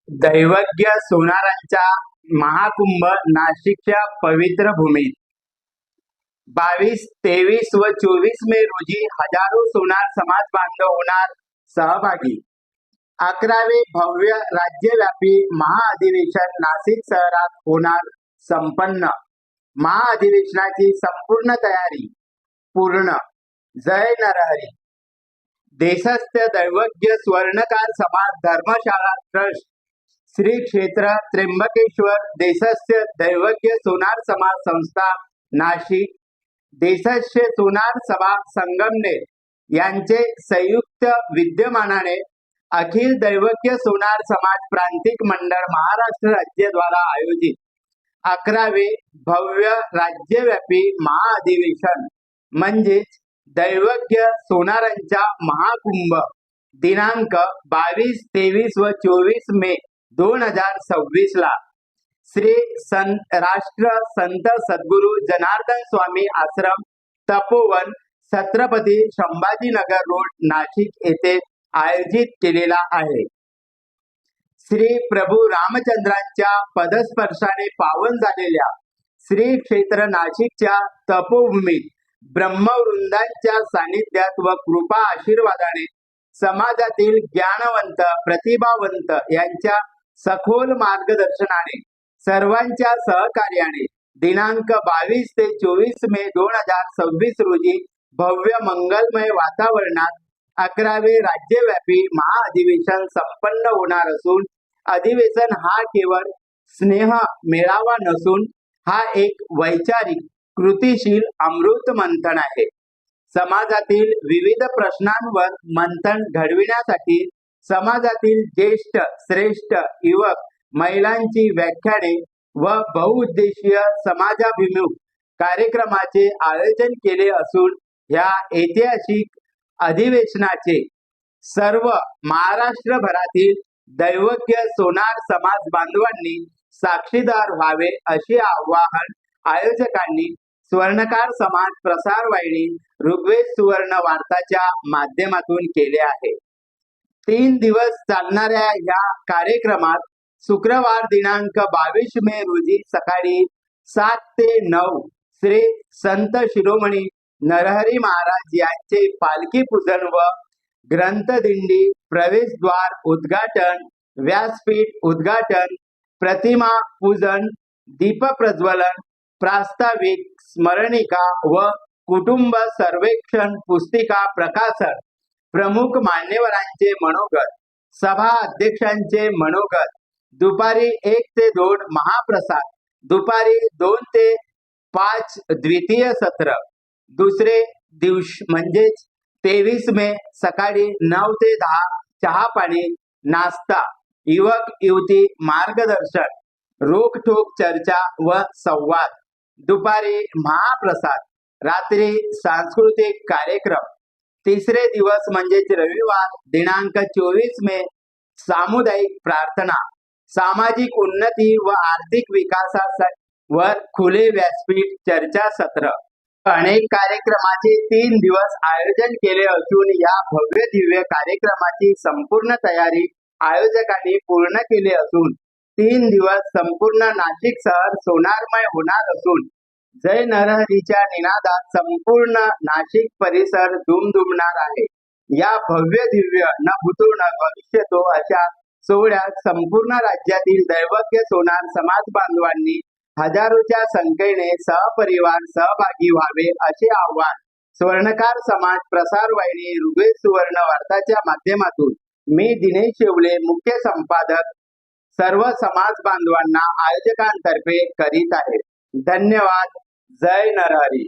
दैवज्ञ सोनारांचा महाकुंभ नाशिकच्या पवित्र भूमीत 22, 23 व 24 मे रोजी हजारो सोनार समाज बांधव होणार सहभागी। 11वे भव्य राज्यव्यापी महाअधिवेशन नाशिक शहरात होणार संपन्न। महाअधिवेशनाची संपूर्ण तयारी पूर्ण। जय नरहरी। देशस्थ दैवज्ञ स्वर्णकार समाज धर्मशाळा ट्रस्ट श्री क्षेत्र त्र्यंबकेश्वर, देशस्थ दैवज्ञ सोनार समाज संस्था नाशिक, देशस्थ सोनार सभा संगमनेर यांचे संयुक्त विद्यमानाने अखिल दैवज्ञ सोनार समाज प्रांतिक मंडळ महाराष्ट्र राज्य द्वारा आयोजित 11वे भव्य राज्यव्यापी महाअधिवेशन म्हणजेच दैवज्ञ सोनारांचा महाकुंभ दिनांक 22, 23 व 24 मे 2026 ला श्री राष्ट्र संत सद्गुरु जनार्दन स्वामी आश्रम तपोवन छत्रपती संभाजीनगर रोड नाशिक येथे आयोजित केलेला आहे। श्री प्रभू रामचंद्रांच्या पदस्पर्शाने पावन झालेल्या श्री क्षेत्र नाशिकच्या तपोभूमीत ब्रह्मवृंदांच्या सानिध्यात व कृपा आशीर्वादाने समाजातील ज्ञानवंत प्रतिभावंत यांच्या सखोल मार्गदर्शनाने सर्वांच्या सहकार्याने दिनांक 22 ते 24 मे 2026 रोजी भव्य मंगलमय वातावरणात 11वे राज्यव्यापी महाअधिवेशन संपन्न होणार असून अधिवेशन हा केवळ स्नेह मेळावा नसून हा एक वैचारिक कृतिशील अमृत मंथन आहे। समाजातील विविध प्रश्नांवर मंथन घडविण्यासाठी समाजातील ज्येष्ठ श्रेष्ठ युवक महिलांची व्याख्याने व बहुउद्देशीय समाजाभिमुख कार्यक्रमाचे आयोजन केले असून ह्या ऐतिहासिक अधिवेशनाचे सर्व महाराष्ट्रभरातील दैवज्ञ सोनार समाज बांधवांनी साक्षीदार व्हावे असे आवाहन आयोजकांनी स्वर्णकार समाज प्रसार वाहिनी ऋग्वेद सुवर्ण वार्ताच्या माध्यमातून केले आहे। 3 दिवस चालणाऱ्या या कार्यक्रमात शुक्रवार दिनांक 22 मे रोजी सकाळी 7 ते 9 श्री संत शिरोमणी नरहरी महाराज यांचे पालखी पूजन व ग्रंथदिंडी, प्रवेशद्वार उद्घाटन, व्यासपीठ उद्घाटन, प्रतिमा पूजन, दीप प्रज्वलन, प्रास्ताविक, स्मरणिका व कुटुंब सर्वेक्षण पुस्तिका प्रकाशन, प्रमुख मान्यवरांचे मनोगत, सभा अध्यक्षांचे मनोगत, दुपारी 1 ते 2 महाप्रसाद, दुपारी 2 ते 5 द्वितीय सत्र, दुसरे दिवस म्हणजेच 23 मे सकाळी 9 ते 10 चहा पाणी नाश्ता, युवक युवती मार्गदर्शन, रोखठोक चर्चा व संवाद, दुपारी महाप्रसाद, रात्री सांस्कृतिक कार्यक्रम, तिसरे दिवस म्हणजेच रविवार दिनांक 24 मे सामुदायिक प्रार्थना, सामाजिक उन्नती व आर्थिक विकासावर खुले व्यासपीठ चर्चा सत्र, अनेक कार्यक्रमाचे 3 दिवस आयोजन केले असून या भव्य दिव्य कार्यक्रमाची संपूर्ण तयारी आयोजकांनी पूर्ण केली असून 3 दिवस संपूर्ण नाशिक शहर सोनारमय होणार असून जय नरहरीच्या निनादात संपूर्ण नाशिक परिसर दुमदुमणार आहे। या भव्य दिव्य न भूतो न भविष्यतो अशा सोहळ्यात संपूर्ण राज्यातील दैवज्ञ सोनार समाज बांधवांनी हजारोच्या संख्येने सहपरिवार सहभागी व्हावे असे आवाहन स्वर्णकार समाज प्रसार वाहिनी ऋग्वेद सुवर्ण वार्ताच्या माध्यमातून मी दिनेश शेवले मुख्य संपादक सर्व समाज बांधवांना आयोजकांतर्फे करीत आहे। धन्यवाद। जय नरहरी।